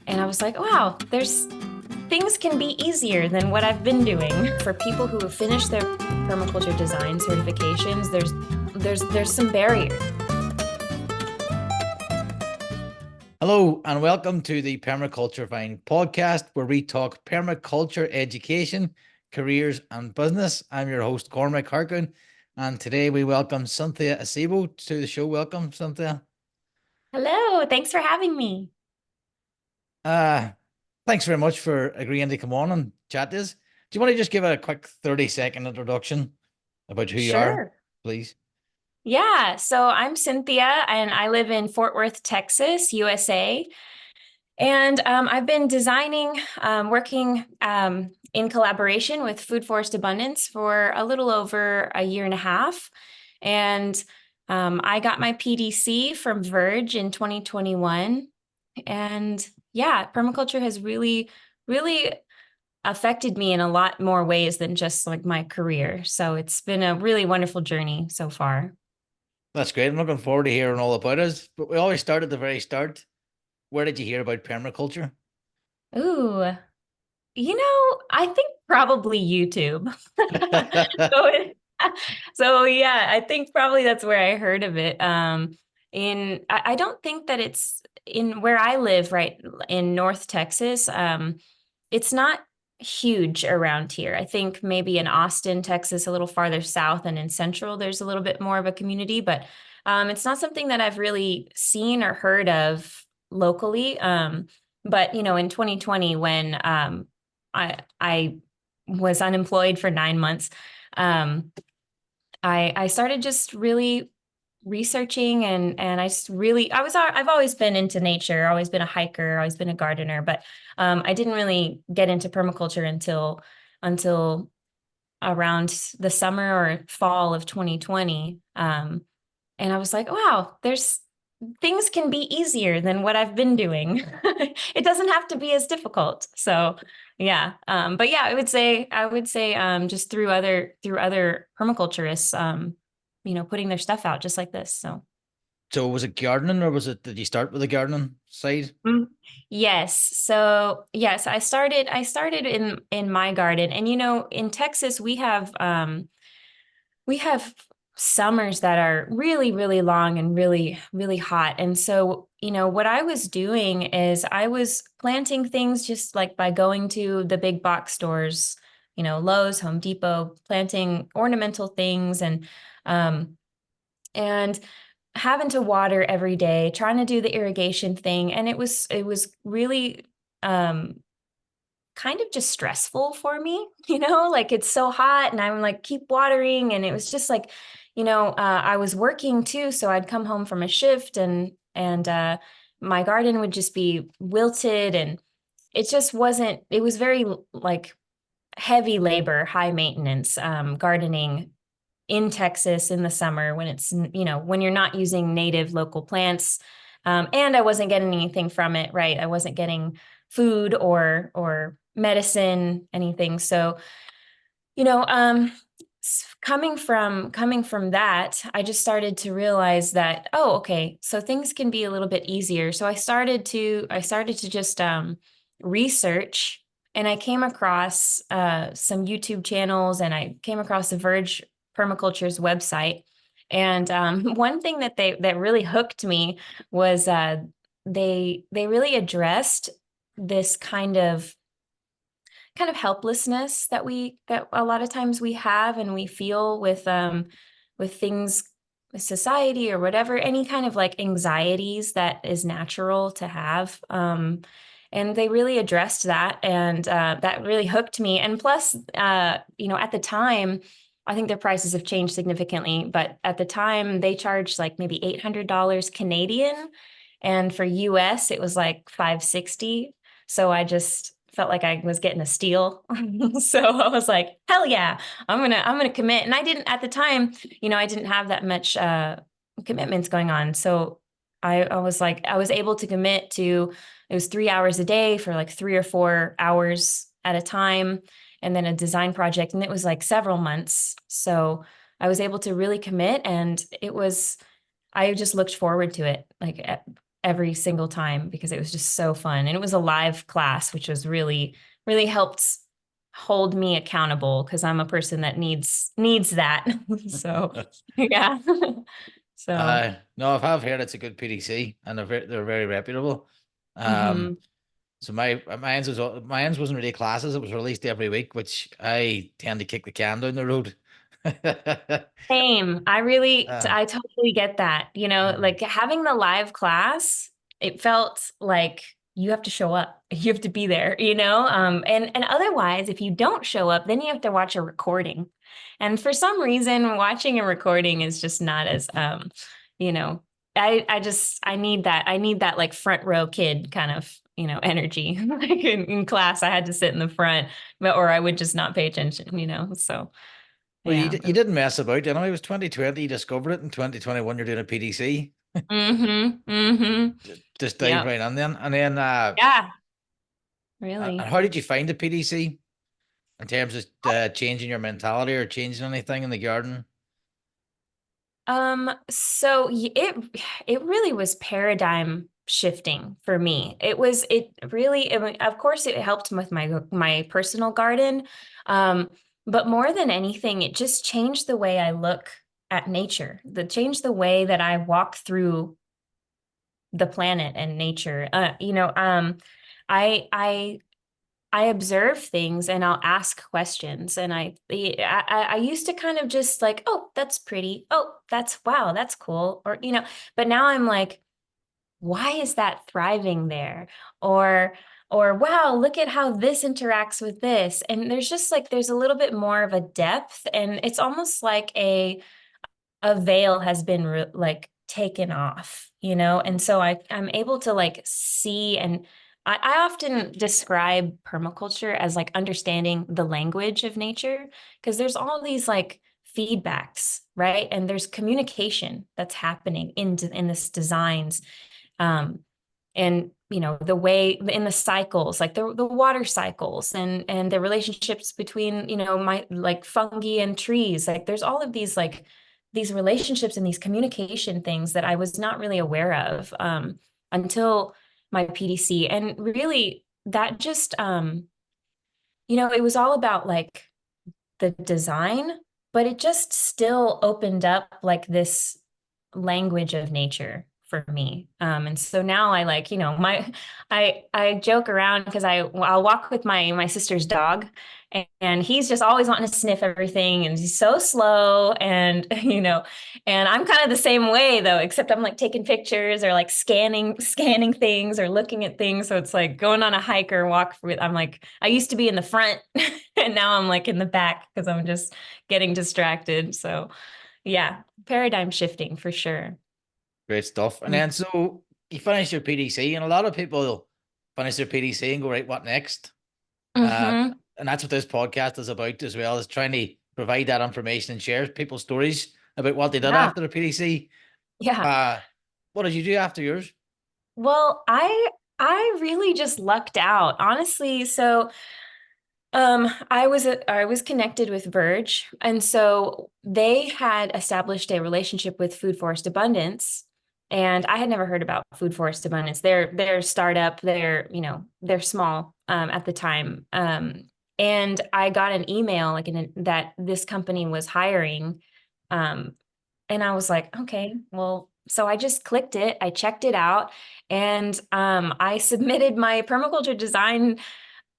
And I was like, wow, there's things can be easier than what I've been doing. For people who have finished their permaculture design certifications, there's some barriers. Hello and welcome to the Permaculture Vine podcast, where we talk permaculture education, careers, and business. I'm your host, Cormac Harkin, and today we welcome Cynthia Acebo to the show. Welcome, Cynthia. Hello, thanks for having me. Uh, Thanks very much for agreeing to come on and chat to us. Do you want to just give a quick 30-second introduction about who you are, Sure. please? Yeah, so I'm Cynthia and I live in Fort Worth, Texas, USA. And I've been designing, working in collaboration with Food Forest Abundance for a little over a year and a half. And I got my PDC from Verge in 2021. And yeah, permaculture has really affected me in a lot more ways than just like my career. So it's been a really wonderful journey so far. That's great. I'm looking forward to hearing all about it. But we always start at the very start. Where did you hear about permaculture? Ooh, I think probably YouTube. So, so yeah, I think probably that's where I heard of it. I don't think that it's in where I live, right in North Texas. It's not huge around here. I think maybe in Austin, Texas, a little farther south, and in Central, there's a little bit more of a community, but it's not something that I've really seen or heard of locally. But in 2020, when I was unemployed for 9 months, um, I started just really researching and I've always been into nature, always been a hiker, always been a gardener, but I didn't really get into permaculture until around the summer or fall of 2020. And I was like, wow, there's things can be easier than what I've been doing. It doesn't have to be as difficult. So yeah. But yeah, I would say just through other permaculturists, putting their stuff out just like this. So So was it gardening or did you start with the gardening side? mm. Yes. So yes, I started in my garden. And in Texas we have summers that are really, really long and really, really hot. And so, what I was doing is I was planting things just like by going to the big box stores, Lowe's, Home Depot, planting ornamental things um, and having to water every day, trying to do the irrigation thing. And it was really um kind of just stressful for me, like it's so hot and I'm like, keep watering. And it was just like, I was working too. So I'd come home from a shift and my garden would just be wilted and it was very like heavy labor, high maintenance, gardening in Texas in the summer when when you're not using native local plants. And I wasn't getting anything from it, right? I wasn't getting food or medicine, anything. So, you know, um, coming from that, I just started to realize that, oh, okay, so things can be a little bit easier. So I started to just research, and I came across some YouTube channels, and I came across the Verge Permaculture's website. And one thing that really hooked me was they really addressed this kind of helplessness that a lot of times we have and we feel with things with society or whatever, any kind of like anxieties that is natural to have. And they really addressed that, and that really hooked me. And plus, at the time, I think their prices have changed significantly, but at the time they charged like maybe $800 Canadian, and for US it was like 560. So I just felt like I was getting a steal. So I was like, hell yeah, I'm gonna commit. And I didn't at the time, I didn't have that much commitments going on. So I was like, I was able to commit to it was 3 hours a day for like 3 or 4 hours at a time, and then a design project. And it was like several months. So I was able to really commit, and I just looked forward to it. Like every single time because it was just so fun. And it was a live class, which was really helped hold me accountable because I'm a person that needs that. So yeah. So No, I have heard it's a good PDC and they're very reputable. Um, mhm. so mine's wasn't really classes; it was released every week, which I tend to kick the can down the road. Same. uh, I totally get that. Like having the live class, it felt like you have to show up. You have to be there, and otherwise, if you don't show up, then you have to watch a recording. And for some reason, watching a recording is just not as, you know, I need that. I need that like front row kid kind of, energy. Like in class, I had to sit in the front, or I would just not pay attention. So well, yeah. you didn't mess about. You know, it was 2020. You discovered it in 2021. You're doing a PDC. Mm-hmm. Mm-hmm. Just dive Yep. right in then. And then, Yeah, and really. how did you find the PDC in terms of changing your mentality or changing anything in the garden? So it really was paradigm shifting for me. Of course it helped with my personal garden. Um, but more than anything, it just changed the way I look at nature, changed the way that I walk through the planet and nature. I I observe things and I'll ask questions. And I used to kind of just like, oh, that's pretty. Oh, wow, that's cool. But now I'm like, why is that thriving there? Or, or wow, look at how this interacts with this. And there's a little bit more of a depth. And it's almost like a veil has been like taken off, and so I'm able to like see. And I often describe permaculture as like understanding the language of nature because there's all these like feedbacks, right? And there's communication that's happening in this designs. um, and the way in the cycles, like the water cycles and the relationships between my like fungi and trees. Like there's all of these like these relationships and these communication things that I was not really aware of until my PDC. And really that just it was all about like the design, but it just still opened up like this language of nature for me. And so now I like, I joke around because I'll walk with my sister's dog, and he's just always wanting to sniff everything, and he's so slow. And and I'm kind of the same way though, except I'm like taking pictures or like scanning things or looking at things. So it's like going on a hike or walk with, I'm like, I used to be in the front and now I'm like in the back because I'm just getting distracted. So yeah, paradigm shifting for sure. Great stuff. And then so you finish your PDC, and a lot of people finish their PDC and go, right, what next? Uh, Mm-hmm. and that's what this podcast is about as well, is trying to provide that information and share people's stories about what they did Yeah. after the PDC. Yeah. Uh, what did you do after yours? Well, I really just lucked out, honestly. So I was connected with Verge, and so they had established a relationship with Food Forest Abundance, and I had never heard about Food Forest Abundance. They're startup, they're small at the time, and I got an email like that this company was hiring, um, and I was like, okay, well, so I just clicked it, I checked it out, and I submitted my permaculture design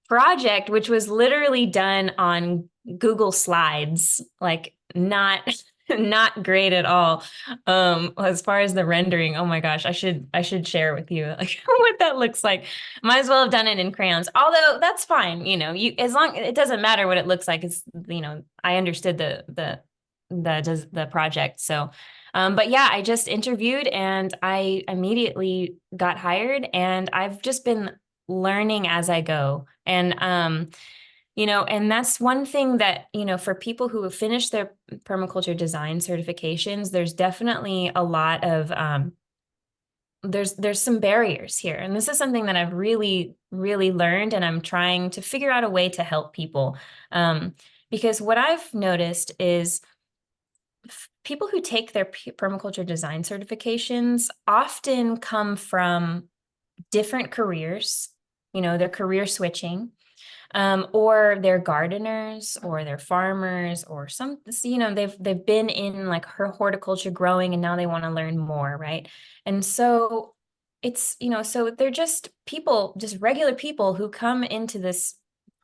project, which was literally done on Google Slides, like not not great at all. As far as the rendering, oh my gosh, I should share with you like what that looks like. Might as well have done it in crayons. Although that's fine, you as long it doesn't matter what it looks like. It's I understood the project. So but yeah, I just interviewed and I immediately got hired, and I've just been learning as I go. And and that's one thing that, for people who have finished their permaculture design certifications, there's definitely a lot of there's some barriers here. And this is something that I've really learned, and I'm trying to figure out a way to help people. Because what I've noticed is people who take their permaculture design certifications often come from different careers. They're career switching, or they're gardeners or they're farmers or they've been in like horticulture growing and now they want to learn more, right? And so so they're just people, just regular people who come into this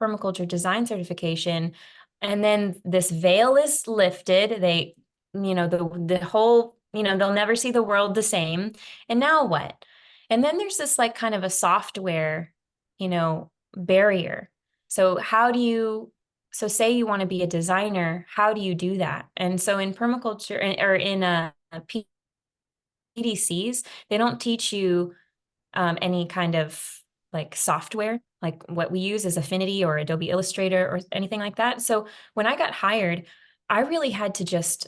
permaculture design certification, and then this veil is lifted. The whole, they'll never see the world the same. And now what? And then there's this like kind of a software, barrier. So say you want to be a designer, how do you do that? And so in permaculture or in PDCs, they don't teach you any kind of like software, like what we use is Affinity or Adobe Illustrator or anything like that. So when I got hired, I really had to just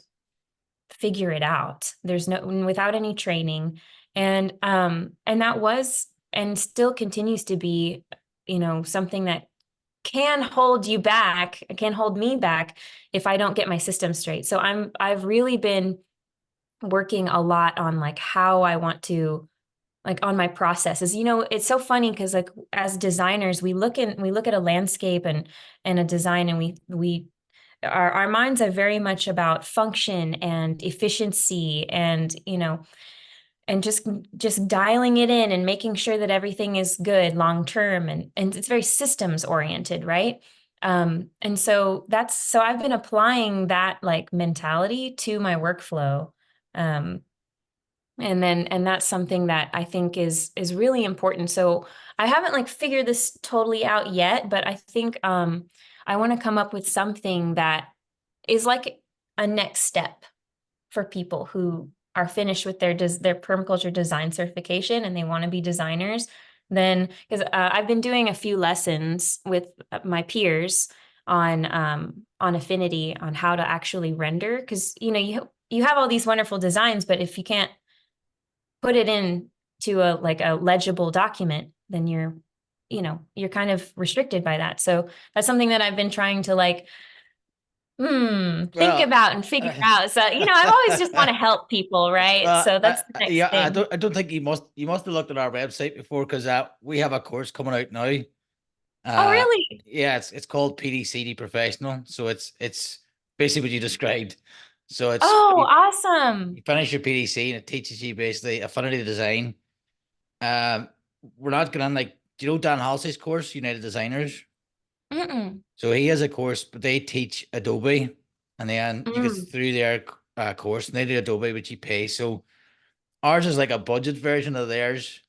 figure it out. Without any training. And that was and still continues to be, something that can hold you back, can hold me back if I don't get my system straight. So I've really been working a lot on like how I want to, like on my processes. It's so funny because like as designers, we look at a landscape and a design, and our minds are very much about function and efficiency, and and just dialing it in and making sure that everything is good long term, and it's very systems oriented, right? And so I've been applying that like mentality to my workflow. um, and that's something that I think is really important. So I haven't like figured this totally out yet, but I think I want to come up with something that is like a next step for people who are finished with their permaculture design certification and they want to be designers. Then, because I've been doing a few lessons with my peers on Affinity, on how to actually render, because you have all these wonderful designs, but if you can't put it in to a legible document, then you're kind of restricted by that. So that's something that I've been trying to like think Well, about and figure out. So, I've always just want to help people, right? So that's the next yeah, thing. I don't think you must have looked at our website before because we have a course coming out now. Oh, Uh, really? yeah, it's called PDCD Professional. So it's basically what you described. So Oh, you awesome. finish your PDC and it teaches you basically affinity design. Um, we're not going on like, do you know Dan Halsey's course, United Designers? Mm-mm. So he has a course, but they teach Adobe, and then you get Mm. through their course, and they do Adobe, which you pay. So ours is like a budget version of theirs.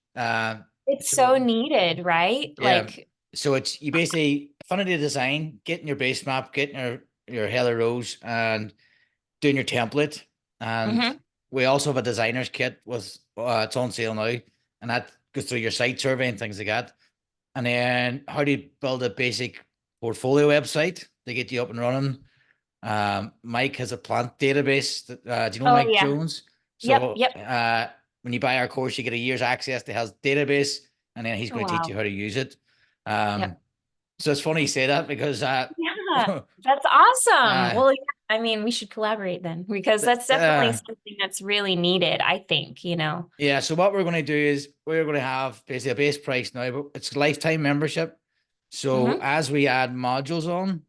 It's So so needed, right? yeah, Like, so it's you basically affinity design, getting your base map, getting your header rows, and doing your template. And mhm. we also have a designer's kit with it's on sale now, and that goes through your site survey and things like that. And then how do you build a basic portfolio website to get you up and running? Mike has a plant database. Do you know Oh Mike yeah. Jones? Yep, So yep. when you buy our course, you get a year's access to his database, and then he's Oh, going to teach you wow. how to use it. Um, Yep. so it's funny you say that because Yeah, that's awesome. uh, Well, yeah, I mean, we should collaborate then, because that's definitely uh, something that's really needed, I think. yeah. So what we're going to do is we're going to have basically a base price now, but it's lifetime membership. So Mm-hmm. as we add modules on,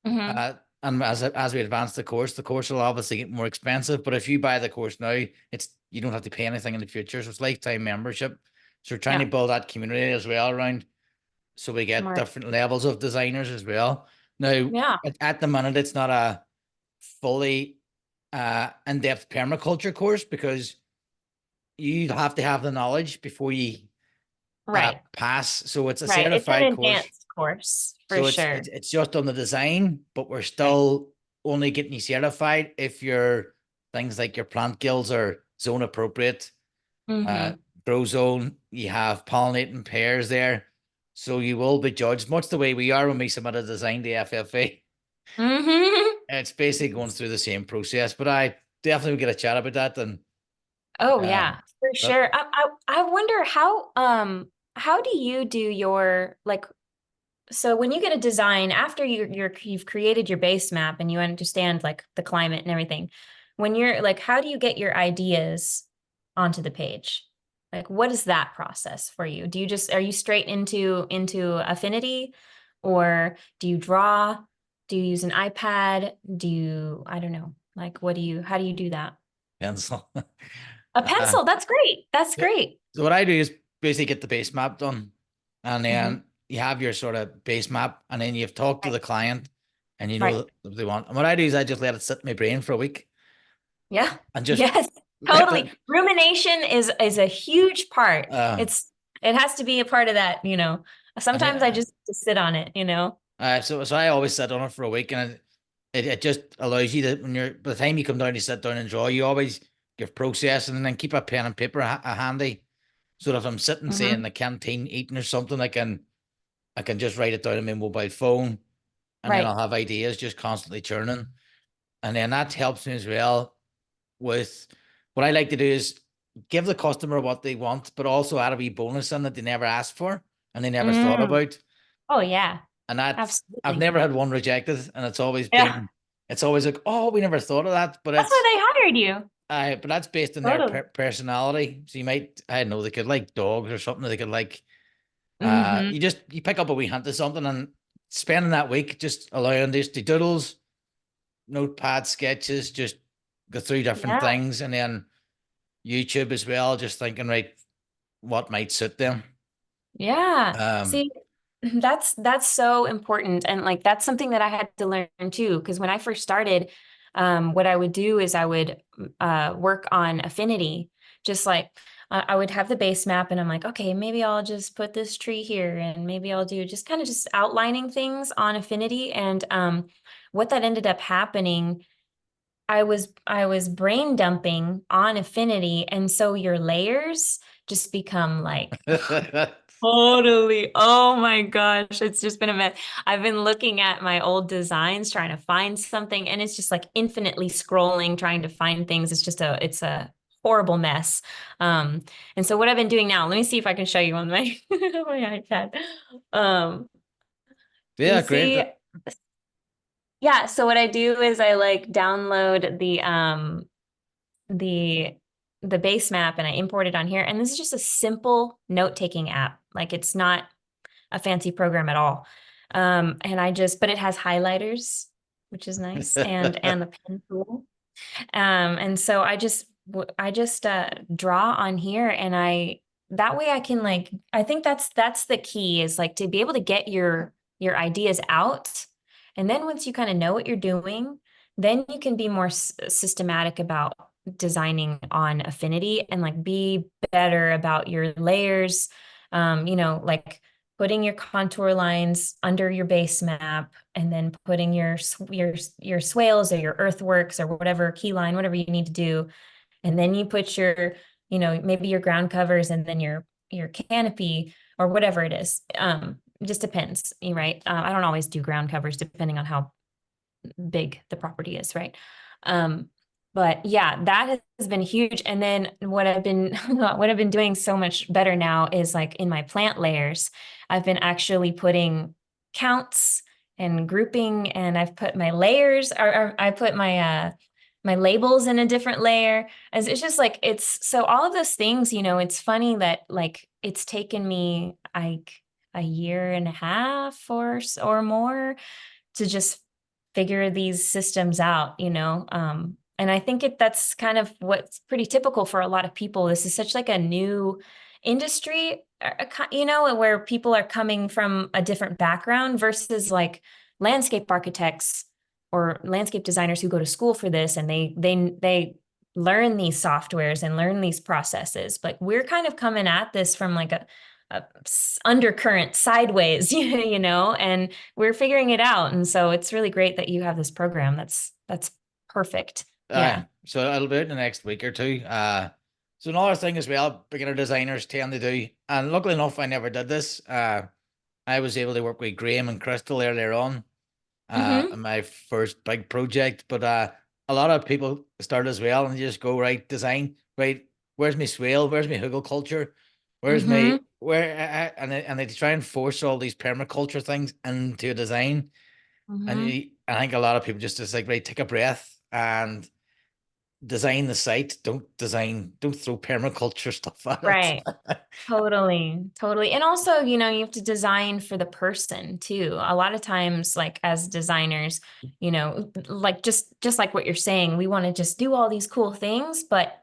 Mm-hmm. and as we advance the course will obviously get more expensive. But if you buy the course now, it's you don't have to pay anything in the future. So it's lifetime membership. So we're trying to Yeah, build that community as well around, so we get smart. different levels of designers as well. Now, Yeah, at the minute, it's not a fully in-depth permaculture course because you have to have the knowledge before you right. pass. So it's a Right. It's an certified course. advanced course for So sure. it's just on the design, but we're Right. still only getting you certified if your things like your plant guilds are zone appropriate, uh, Mm-hmm. grow zone. You have pollinating pairs there, so you will be judged much the way we are when we submit a design to FFA. Mm-hmm. It's basically going through the same process, but I definitely will get a chat about that. And Oh um, yeah, for but sure. I wonder how do you do your like, so when you get a design after you've created your base map and you understand like the climate and everything, when you're like, how do you get your ideas onto the page? Like, what is that process for you? Do you just, are you straight into Affinity, or do you draw? Do you use an iPad? Do you, I don't know, like, how do you do that? Pencil. A Uh, pencil. That's great. That's yeah. great. So what I do is basically get the base map done, and Hmm. then you have your sort of base map, and then you've talked to Right. the client, and you know Right. what they want. And what I do is I just let it sit in my brain for a week, Yeah. and just Yes. let Totally. it. Rumination is a huge part. Uh, It has to be a part of that, you know. and Sometimes I it, just sit on it, you know. so I always sit on it for a week, and it just allows you to, when you're, by the time you come down to sit down and draw, you always give processing, and then keep a pen and paper handy. So that if I'm sitting, say, in Hmm. the canteen eating or something, I can just write it down on my mobile phone, and then Right. I'll have ideas just constantly churning. And then that helps me as well with what I like to do is give the customer what they want, but also add a wee bonus in that they never asked for and they never thought Mm. about. Oh yeah. And that's, I've Absolutely. never had one rejected, and it's always Yeah. been, it's always like, oh, we never thought of that. But That's why it's, they hired you. but that's based on their Totally. personality. So you might, I don't know, they could like dogs or something. They could like, Hmm. you pick up a wee hint of something, and spending that week just allowing these to doodles, notepad sketches, just go through different Yeah. things, and then YouTube as well, just thinking, right, what might suit them. Yeah. Um, See, that's so important. And like that's something that I had to learn too. Because when I first started, what I would do is I would work on affinity, just like I would have the base map and I'm like, okay, maybe I'll just put this tree here and maybe I'll do just kind of just outlining things on affinity. And what that ended up happening, I was brain dumping on affinity. And so your layers just become like totally. Oh my gosh. It's just been a mess. I've been looking at my old designs, trying to find something, and it's just like infinitely scrolling, trying to find things. It's a horrible mess. Um, and so what I've been doing now, let me see if I can show you on my, my iPad. Um, you yeah, great. see, yeah, so what I do is I like download the the base map and I import it on here. And this is just a simple note-taking app. Like it's not a fancy program at all. But it has highlighters, which is nice, and the pen tool. And so I just draw on here, and that way I can like I think that's the key is like to be able to get your ideas out, and then once you kind of know what you're doing, then you can be more systematic about designing on affinity and like be better about your layers. Like putting your contour lines under your base map and then putting your swales or your earthworks or whatever key line, whatever you need to do. And then you put maybe your ground covers and then your canopy or whatever it is. It just depends, right? I don't always do ground covers depending on how big the property is, right? Um, but yeah, that has been huge. And then what I've been doing so much better now is like in my plant layers, I've been actually putting counts and grouping, and I've put my layers or I put my labels in a different layer. As it's just like it's so all of those things, it's funny that like it's taken me like a year and a half or more to just figure these systems out, and I think that's kind of what's pretty typical for a lot of people. This is such like a new industry, where people are coming from a different background versus like landscape architects or landscape designers who go to school for this and they learn these softwares and learn these processes. Like we're kind of coming at this from like a undercurrent sideways, and we're figuring it out. And so it's really great that you have this program. That's perfect. Yeah. So it'll be out in the next week or two. So another thing as well, beginner designers tend to do, and luckily enough, I never did this. I was able to work with Graham and Crystal earlier on, Mm-hmm. in my first big project. But a lot of people start as well, and they just go, right, design, right. Where's my swale? Where's my culture? Where's my Mm-hmm. where? And they try and force all these permaculture things into a design. And Mm-hmm. I think a lot of people just like, right, take a breath and design the site. Don't throw permaculture stuff at Right. it. Totally, totally. And also, you have to design for the person too. A lot of times, like as designers, like just like what you're saying, we want to just do all these cool things, but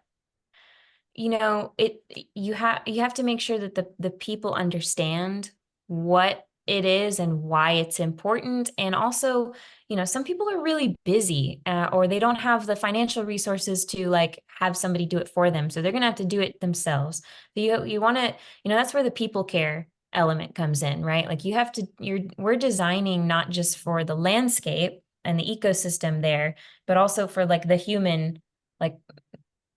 it you have to make sure that the people understand what it is and why it's important. And also, some people are really busy, or they don't have the financial resources to like have somebody do it for them, so they're going to have to do it themselves. So you want to, that's where the people care element comes in, right? Like we're designing not just for the landscape and the ecosystem there, but also for like the human, like,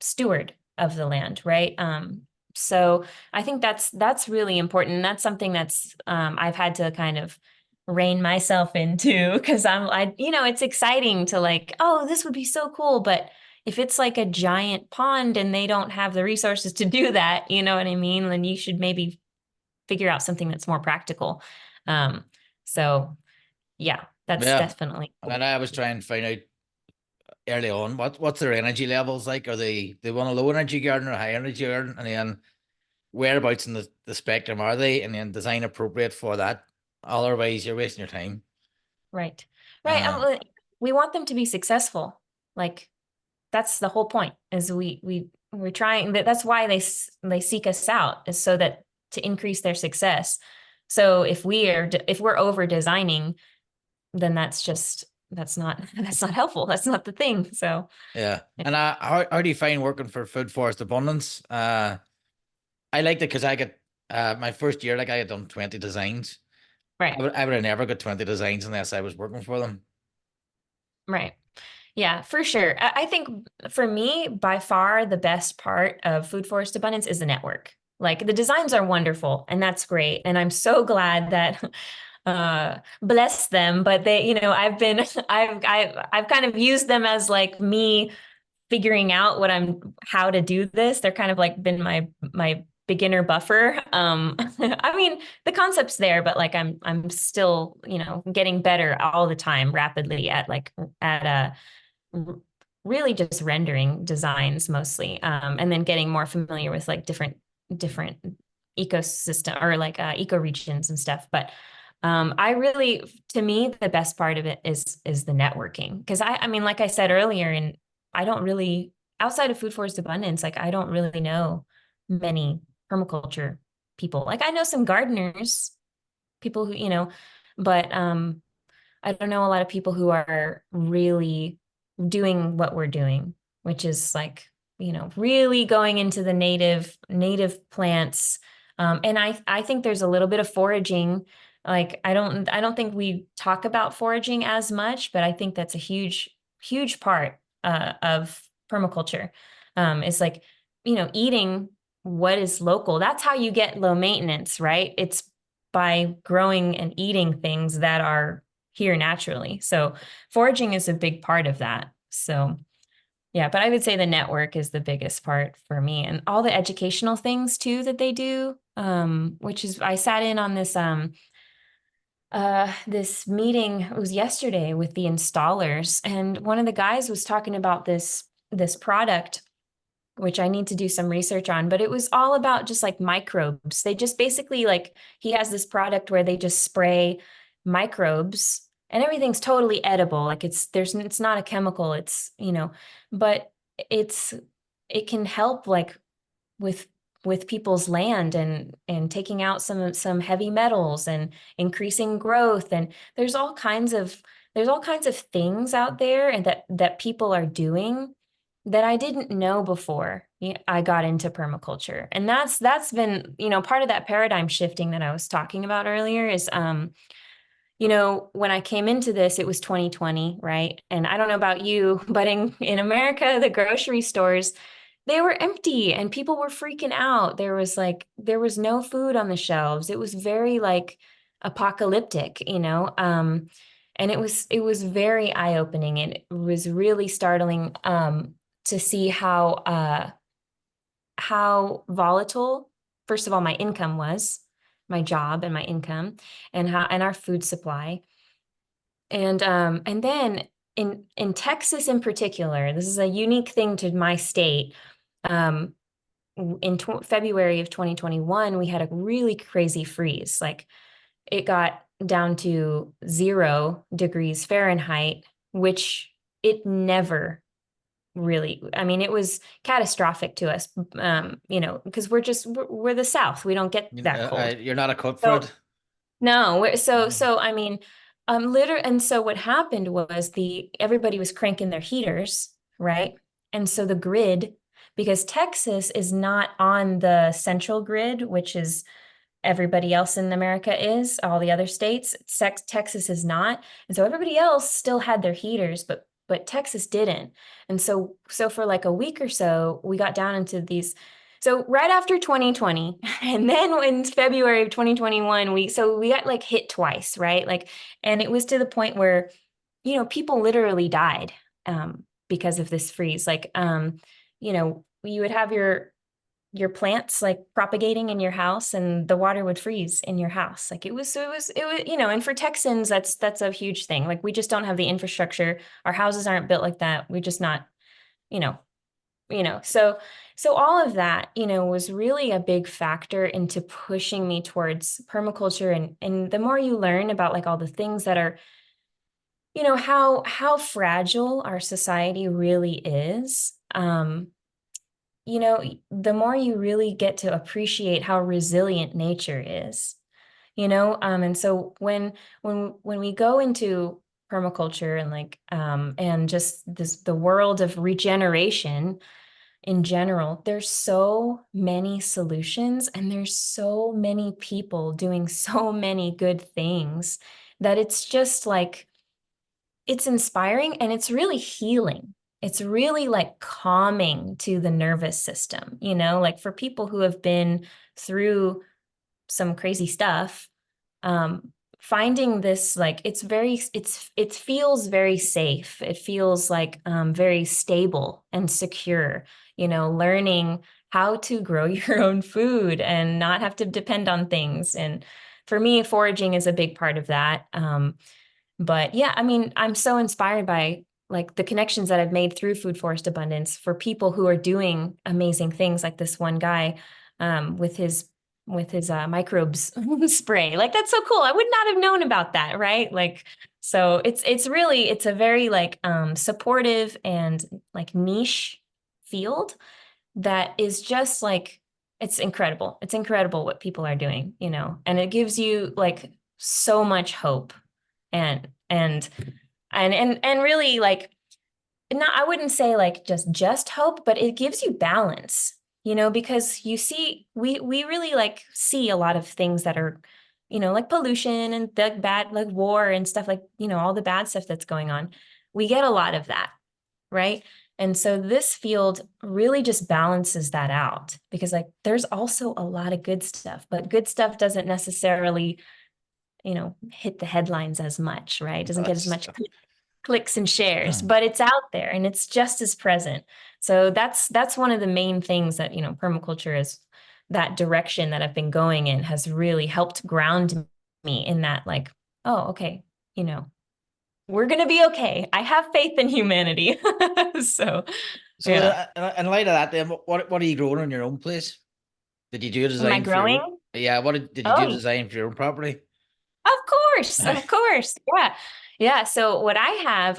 steward of the land, right? So I think that's really important. And that's something that's I've had to kind of rein myself into, because it's exciting to like, oh, this would be so cool, but if it's like a giant pond and they don't have the resources to do that, you know what I mean? Then you should maybe figure out something that's more practical. Um, so yeah, that's Yeah. definitely And cool. I was trying to find out early on what's their energy levels like. Are they want a low energy garden or a high energy garden? And then whereabouts in the spectrum are they? And then design appropriate for that. Otherwise, you're wasting your time. Right. Right. Um, We want them to be successful. Like, that's the whole point, is we're trying that's why they seek us out, is so that to increase their success. So if we're over designing, then that's not that's not helpful. That's not the thing. So yeah. And how do you find working for Food Forest Abundance? I liked it because I got my first year, like I had done 20 designs. right. I would have never got 20 designs unless I was working for them. Right. Yeah, for sure. I think for me, by far, the best part of Food Forest Abundance is the network. Like, the designs are wonderful, and that's great. And I'm so glad that bless them. But they, I've kind of used them as like me figuring out how to do this. They're kind of like been my beginner buffer. I mean, the concept's there, but like I'm still, getting better all the time, rapidly at really just rendering designs mostly, and then getting more familiar with like different ecosystem, or like eco regions and stuff. But I really, to me, the best part of it is the networking, because I mean, like I said earlier, and I don't really, outside of Food Forest Abundance, like I don't really know many permaculture people. Like, I know some gardeners, people who, but I don't know a lot of people who are really doing what we're doing, which is like, really going into the native plants. And I think there's a little bit of foraging. Like, I don't think we talk about foraging as much, but I think that's a huge part of permaculture. It's like, eating what is local. That's how you get low maintenance, right? It's by growing and eating things that are here naturally. So foraging is a big part of that. So yeah, but I would say the network is the biggest part for me, and all the educational things too that they do. Which is, I sat in on this meeting, it was yesterday, with the installers, and one of the guys was talking about this product, which I need to do some research on, but it was all about just like microbes. They just basically, like, he has this product where they just spray microbes, and everything's totally edible. Like, it's not a chemical, but it's, it can help like with people's land, and taking out some heavy metals and increasing growth. And there's all kinds of things out there, and that people are doing that I didn't know before I got into permaculture. And that's been, part of that paradigm shifting that I was talking about earlier. Is when I came into this, it was 2020, right? And I don't know about you, but in America, the grocery stores, they were empty and people were freaking out. There was no food on the shelves. It was very like apocalyptic, and it was very eye-opening, and it was really startling to see how volatile, first of all, my income was, my job and my income, and our food supply. And then in Texas in particular, this is a unique thing to my state. Um, in February of 2021, we had a really crazy freeze. Like it got down to 0 degrees Fahrenheit, which it never really, I mean, it was catastrophic to us, because we're the South. We don't get that cold. You're not a cut for So it. no, so Mm. so I mean, and so what happened was the everybody was cranking their heaters, right? And so the grid, because Texas is not on the central grid, which is everybody else in America is, all the other states, Texas is not. And so everybody else still had their heaters, but Texas didn't. And so for like a week or so, we got down into these. So right after 2020, and then in February of 2021, we got like hit twice, right? Like, and it was to the point where, people literally died because of this freeze. Like, you would have your plants like propagating in your house and the water would freeze in your house. Like it was, and for Texans, that's a huge thing. Like we just don't have the infrastructure. Our houses aren't built like that. We're just not, you know, so all of that, was really a big factor into pushing me towards permaculture. And the more you learn about like all the things that are, how fragile our society really is, the more you really get to appreciate how resilient nature is, and so when we go into permaculture and like and just the world of regeneration in general, there's so many solutions and there's so many people doing so many good things that it's just like it's inspiring and it's really healing. It's really like calming to the nervous system, like for people who have been through some crazy stuff, finding this like it feels very safe. It feels like very stable and secure, learning how to grow your own food and not have to depend on things. And for me, foraging is a big part of that. But yeah, I mean, I'm so inspired by like the connections that I've made through Food Forest Abundance for people who are doing amazing things like this one guy with his microbes spray. Like that's so cool. I would not have known about that, right? Like so it's a very like supportive and like niche field that is just like it's incredible. It's incredible what people are doing, and it gives you like so much hope and and and really like not I wouldn't say like just hope, but it gives you balance, because you see we really like see a lot of things that are, like pollution and the bad like war and stuff like, all the bad stuff that's going on. We get a lot of that, right? And so this field really just balances that out because like there's also a lot of good stuff, but good stuff doesn't necessarily, hit the headlines as much, right? Doesn't get as That's much clicks and shares, but it's out there and it's just as present. So that's one of the main things that, permaculture is that direction that I've been going in has really helped ground me in that like, oh, okay, we're going to be okay. I have faith in humanity. So, so. yeah. In light of that, then what are you growing on your own place? Did you do a Am I design for your? growing? Yeah, what did you do a Oh, design for your own property? of course, of course. Yeah. Yeah. So what I have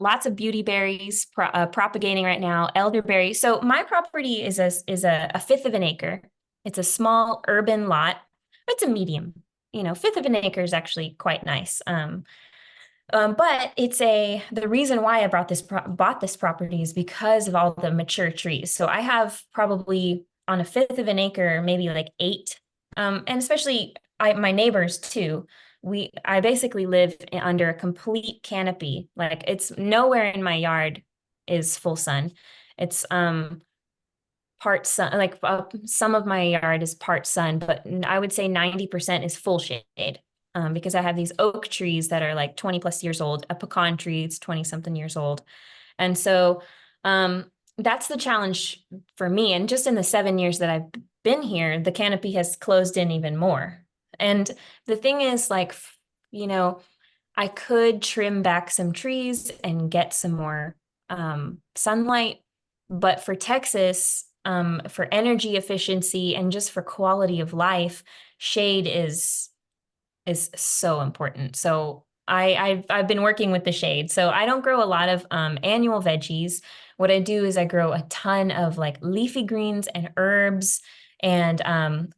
lots of beauty berries propagating right now, elderberry. So my property is a fifth of an acre. It's a small urban lot. It's a medium. Fifth of an acre is actually quite nice. But the reason why I bought this property is because of all the mature trees. So I have probably on a fifth of an acre, maybe like eight, and especially my neighbors too. I basically live under a complete canopy. Like it's nowhere in my yard is full sun. It's part sun, like some of my yard is part sun, but I would say 90% is full shade. Because I have these oak trees that are like 20 plus years old, a pecan tree, it's 20 something years old. And so that's the challenge for me. And just in the 7 years that I've been here, the canopy has closed in even more. And the thing is like, you know, I could trim back some trees and get some more sunlight. But for Texas, for energy efficiency and just for quality of life, shade is so important. So I've been working with the shade. So I don't grow a lot of annual veggies. What I do is I grow a ton of like leafy greens and herbs and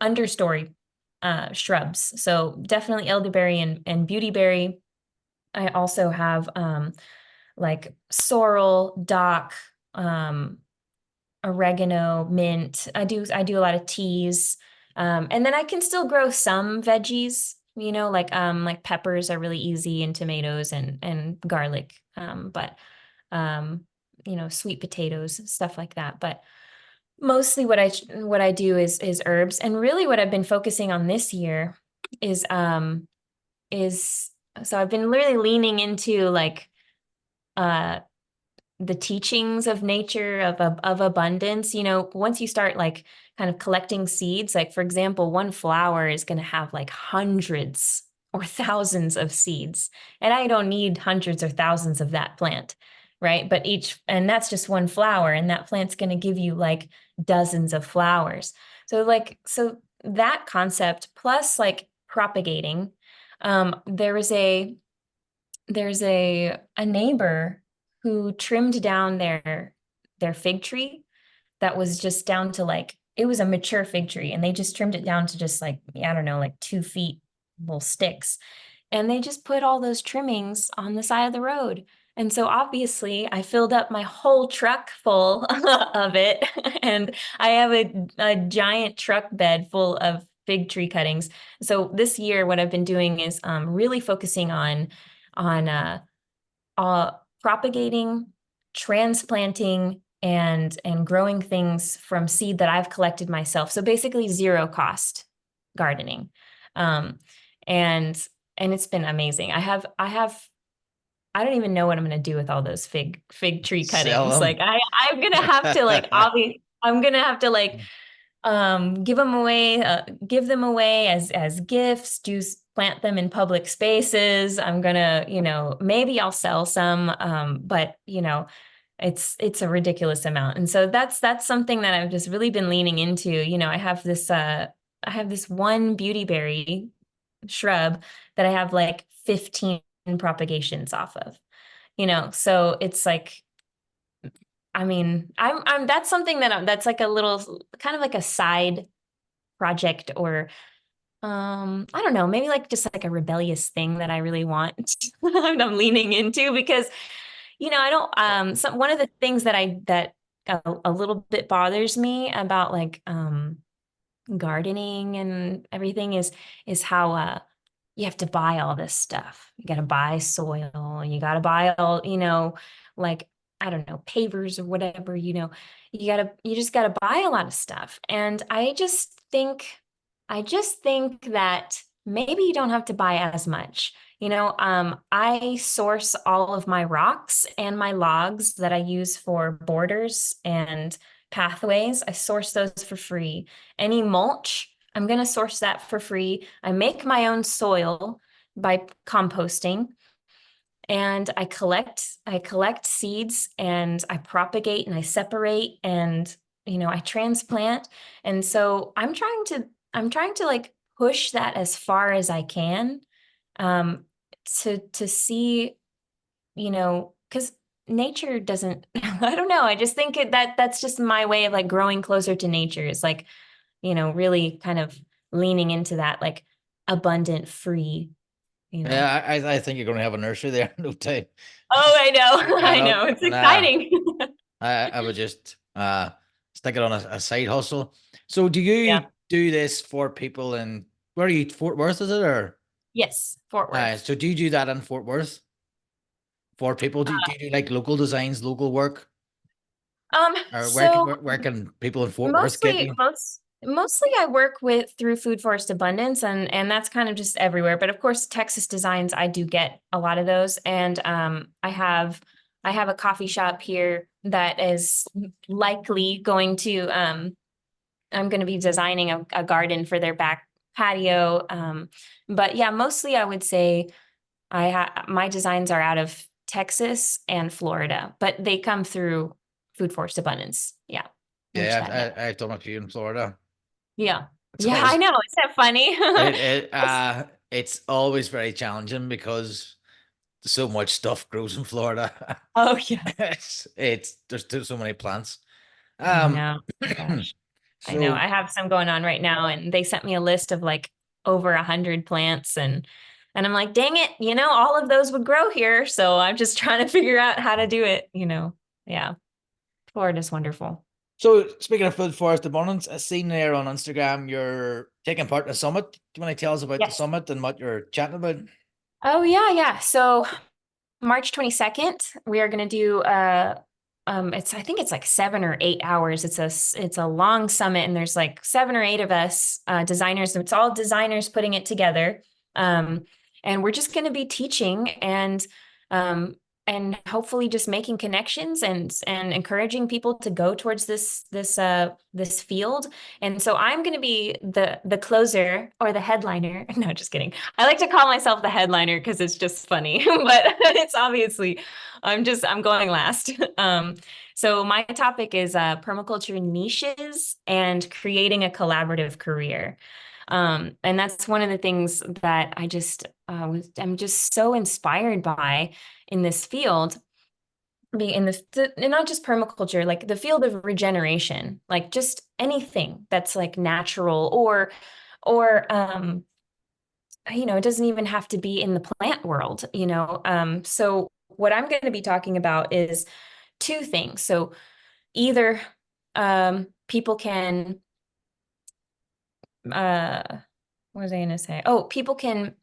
understory shrubs. So definitely elderberry and beautyberry. I also have like sorrel, dock, um, oregano, mint. I do a lot of teas. And then I can still grow some veggies, like peppers are really easy and tomatoes and garlic. But sweet potatoes, stuff like that. But mostly what I do is herbs. And really what I've been focusing on this year is is so I've been really leaning into like uh the teachings of nature of abundance. Once you start like kind of collecting seeds, like for example, one flower is going to have like hundreds or thousands of seeds, and I don't need hundreds or thousands of that plant, right? And that's just one flower, and that plant's going to give you like dozens of flowers. So that concept plus like propagating. There's a neighbor who trimmed down their fig tree that was just down to like it was a mature fig tree, and they just trimmed it down to just like I don't know, like 2 feet little sticks, and they just put all those trimmings on the side of the road. And so obviously I filled up my whole truck full of it, and I have a giant truck bed full of fig tree cuttings. So this year what I've been doing is really focusing on propagating, transplanting, and growing things from seed that I've collected myself. So basically zero cost gardening. Um, and and it's been amazing. I don't even know what I'm gonna do with all those fig tree Sell cuttings. them. Like I'm gonna have to like I'm gonna have to like give them away as gifts, plant them in public spaces. I'm gonna, maybe I'll sell some, but it's a ridiculous amount. And so that's something that I've just really been leaning into. I have this one beautyberry shrub that I have like 15 propagations off of. So it's like, I mean, that's something that's like a little kind of like a side project, or I don't know, maybe like just like a rebellious thing that I really want. I'm leaning into because I don't one of the things that a little bit bothers me about like gardening and everything is how you have to buy all this stuff. You got to buy soil, you got to buy all, like, I don't know, pavers or whatever, you just got to buy a lot of stuff. And I just think that maybe you don't have to buy as much. I source all of my rocks and my logs that I use for borders and pathways. I source those for free. Any mulch, I'm going to source that for free. I make my own soil by composting, and I collect seeds, and I propagate and I separate, and I transplant. And so I'm trying to like push that as far as I can, um to see, because nature doesn't I don't know, I just think that's just my way of like growing closer to nature. It's like, really kind of leaning into that like abundant free, you know. Yeah, I think you're going to have a nursery there in no time. Oh, I know. I I know. know. It's Nah, exciting. I would just stick it on a side hustle. So do Yeah. you do this for people in where are you, Fort Worth, is it? Or Yes, Fort Worth. so do you do that in Fort Worth for people? Do you do like local designs, local work? Or So where can people in Fort Worth get mostly you? mostly I work with through Food Forest Abundance, and that's kind of just everywhere. But of course, Texas Designs, I do get a lot of those. And I have a coffee shop here that is likely going to I'm going to be designing a garden for their back patio. But yeah, mostly I would say My designs are out of Texas and Florida, but they come through Food Forest Abundance. Yeah, reach Yeah, that net. I've done a few in Florida. Yeah. It's Yeah, I always know. Isn't that funny? it's always very challenging because so much stuff grows in Florida. Oh yeah. It's there's so many plants. I Um, know. Gosh. I know. so I have some going on right now, and they sent me a list of like over 100 plants, and I'm like, dang it, all of those would grow here. So I'm just trying to figure out how to do it. Yeah. Florida's wonderful. so speaking of food forest abundance, I seen there on Instagram you're taking part in a summit. Do you want to tell us about the Yes. summit and what you're chatting about? Oh yeah, yeah. So March 22nd, we are going to do I think it's like 7 or 8 hours. It's a long summit, and there's like 7 or 8 of us designers. It's all designers putting it together. Um and we're just going to be teaching um and hopefully just making connections and encouraging people to go towards this field. And so I'm going to be the closer or the headliner. No, just kidding. I like to call myself the headliner because it's just funny, but it's obviously I'm going last. So my topic is permaculture niches and creating a collaborative career. And that's one of the things that I'm just so inspired by in this field, be in and not just permaculture, like the field of regeneration, like just anything that's like natural or it doesn't even have to be in the plant world. So what I'm going to be talking about is two things. So either people uh, what was I going to say? Oh, people can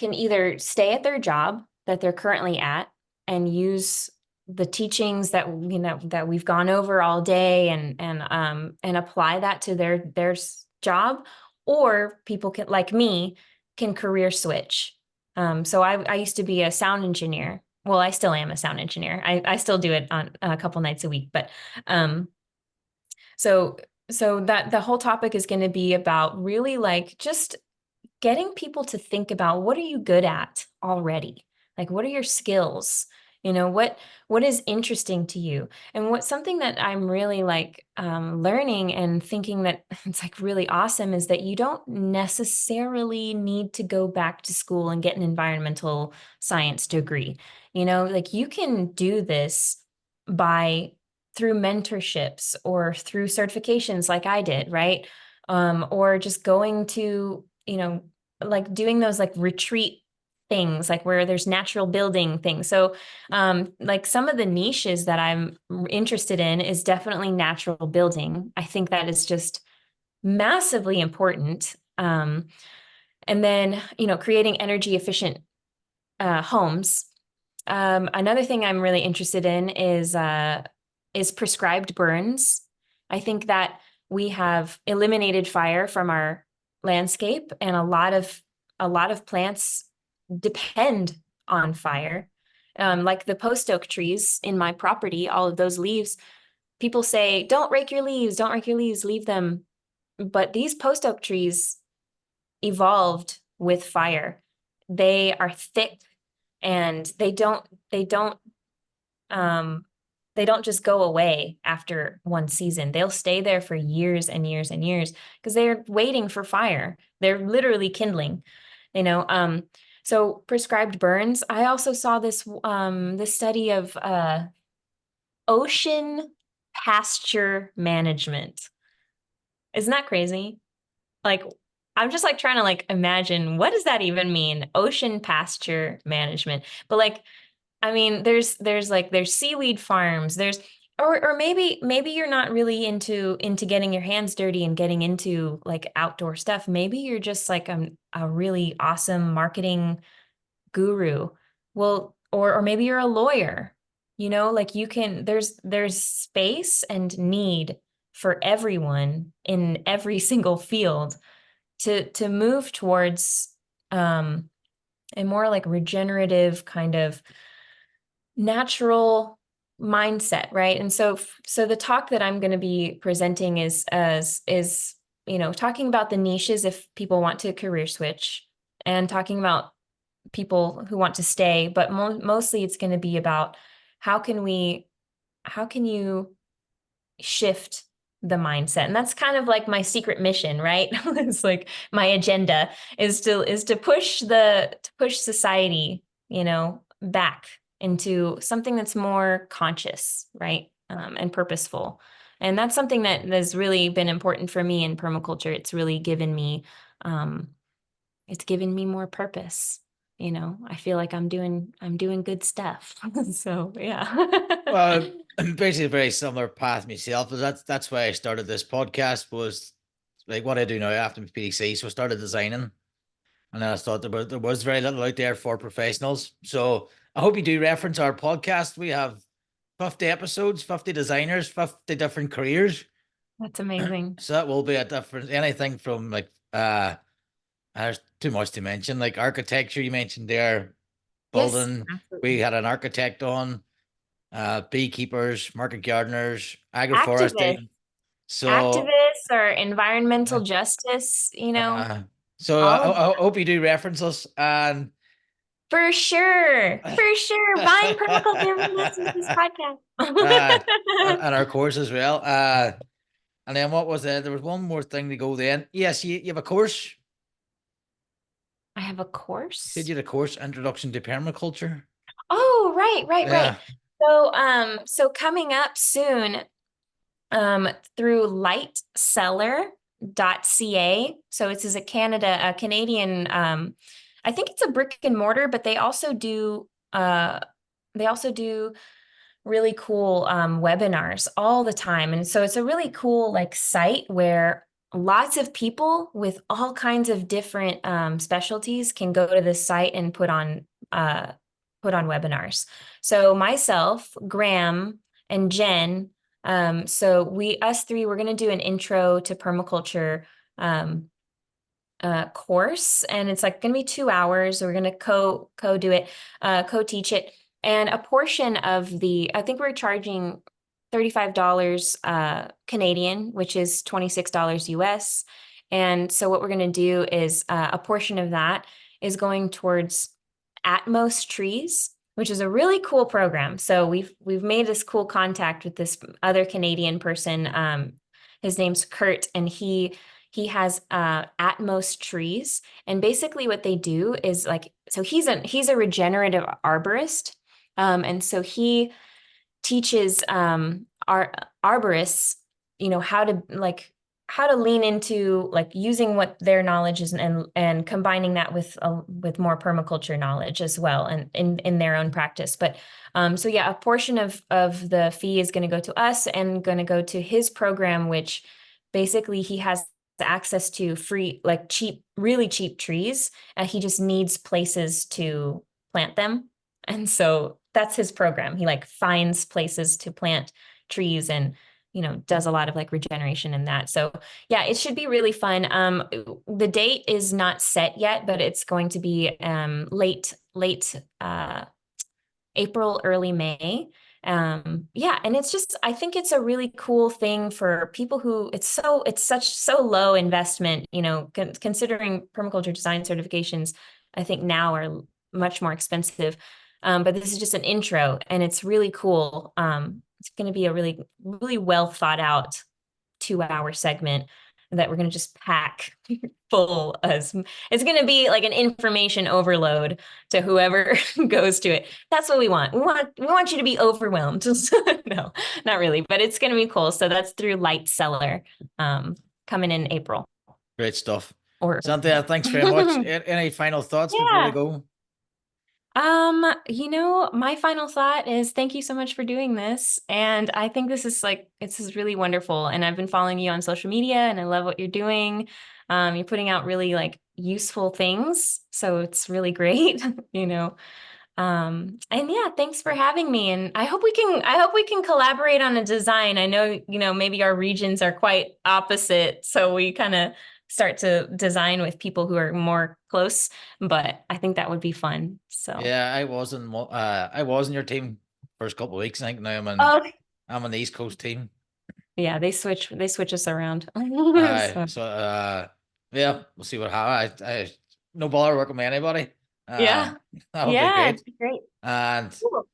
either stay at their job that they're currently at and use the teachings that we've gone over all day and apply that to their job, or people can, like me, can career switch. So I used to be a sound engineer. Well, I still am a sound engineer. I still do it on a couple nights a week, but um so that the whole topic is going to be about really like just getting people to think about, what are you good at already? Like, what are your skills? What is interesting to you? And what's something that I'm really like learning and thinking that it's like really awesome is that you don't necessarily need to go back to school and get an environmental science degree. Like you can do this by through mentorships or through certifications like I did, right? Or just going to, like doing those like retreat things, like where there's natural building things. So like some of the niches that I'm interested in is definitely natural building. I think that is just massively important. And then, creating energy efficient homes. Another thing I'm really interested in is prescribed burns. I think that we have eliminated fire from our landscape, and a lot of plants depend on fire. Like the post oak trees in my property, all of those leaves. People say, "Don't rake your leaves. Don't rake your leaves. Leave them." But these post oak trees evolved with fire. They are thick, and um they don't just go away after one season. They'll stay there for years and years and years because they're waiting for fire. They're literally kindling, you know. So prescribed burns. I also saw this study of ocean pasture management. Isn't that crazy? Like, I'm just like trying to like imagine, what does that even mean? Ocean pasture management. But like, I mean, there's seaweed farms, or maybe you're not really into getting your hands dirty and getting into like outdoor stuff. Maybe you're just like a really awesome marketing guru. Well, or maybe you're a lawyer. Like there's space and need for everyone in every single field to move towards a more like regenerative kind of natural mindset, right? And so the talk that I'm going to be presenting is talking about the niches if people want to career switch, and talking about people who want to stay, but mostly it's going to be about how can we, how can you shift the mindset. And that's kind of like my secret mission, right? It's like my agenda is to push society, back into something that's more conscious, right? And purposeful. And that's something that has really been important for me in permaculture. Um, it's given me more purpose. I feel like I'm doing good stuff. So yeah. Well, I'm basically a very similar path myself. But that's why I started this podcast was like what I do now after my PhD. So I started designing, and then I thought there was very little out there for professionals. So I hope you do reference our podcast. We have 50 episodes, 50 designers, 50 different careers. That's amazing. So that will be a different anything from like there's too much to mention. Like architecture, you mentioned there, Yes, building. We absolutely. had an architect on, beekeepers, market gardeners, agroforestry. Activists, So, activists or environmental uh, justice, uh, so all of I hope you do reference us and for sure. For sure. Buying permaculture from listening to this uh, podcast. and our course as well. And then what was there? There was one more thing to go. Then yes, you have a course. I have a You said course. you had a course, Introduction to Permaculture. Oh, right, right, right. Yeah. So coming up soon, through lightseller.ca. So this is a Canadian, I think it's a brick and mortar, but they also do really cool webinars all the time. And so it's a really cool like site where lots of people with all kinds of different specialties can go to this site and put on webinars. So myself, Graham, and Jen, so us three, we're going to do an intro to permaculture um, course, and it's like going to be 2 hours. We're going to do it, co-teach it, and a portion of I think we're charging $35 Canadian, which is $26 US. And so what we're going to do is a portion of that is going towards Atmos trees, which is a really cool program. So we've made this cool contact with this other Canadian person. His name's Kurt, and he has Atmos trees. And basically what they do is like, so he's a regenerative arborist. And so he teaches arborists, how to lean into like using what their knowledge is, and combining that with more permaculture knowledge as well, and in their own practice. But so yeah, a portion of the fee is going to go to us and going to go to his program, which basically he has access to free, like cheap, really cheap trees. He just needs places to plant them. And so that's his program. He like finds places to plant trees, and does a lot of like regeneration in that. So yeah, it should be really fun. The date is not set yet, but it's going to be late April, early May. Yeah, and I think it's a really cool thing for people who it's so low investment, considering permaculture design certifications, I think now are much more expensive. But this is just an intro, and it's really cool. It's going to be a really, really well thought out 2 hour segment that we're going to just pack full as it's going to be like an information overload to whoever goes to it. That's what we want. We want you to be overwhelmed. No, not really, but it's going to be cool. So that's through Light Seller, coming in April Great stuff. or Cynthia, May. thanks very much. Any final thoughts before we Yeah. go? My final thought is thank you so much for doing this. And I think this is really wonderful. And I've been following you on social media, and I love what you're doing. You're putting out really like useful things. So it's really great, you know. And yeah, thanks for having me. And I hope we can collaborate on a design. I know, maybe our regions are quite opposite, so we kind of start to design with people who are more close, but I think that would be fun. So, Yeah, I was in your team first couple of weeks. I think now oh, I'm on the East Coast team. yeah, they switch us around. So, So yeah, we'll see what happens. I no bother working with anybody. Um, Yeah. that would be Yeah, great. it's great. And Cool.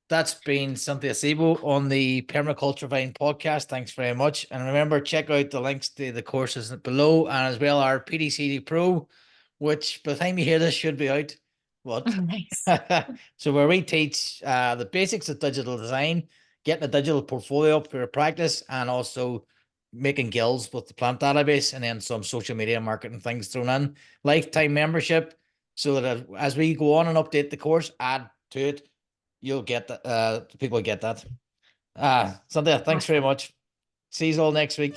that's been Cynthia Acebo on the Permaculture Vine podcast. Thanks very much. And remember, check out the links to the courses below and as well our PDCD Pro, which by the time you hear this should be out. What? Nice. So where we teach the basics of digital design, getting a digital portfolio up for your practice, and also making guilds with the plant database, and then some social media marketing things thrown in. Lifetime membership, so that as we go on and update the course, add to it, you'll get that. People get that. Cynthia, thanks very Awesome. much. See you all next week.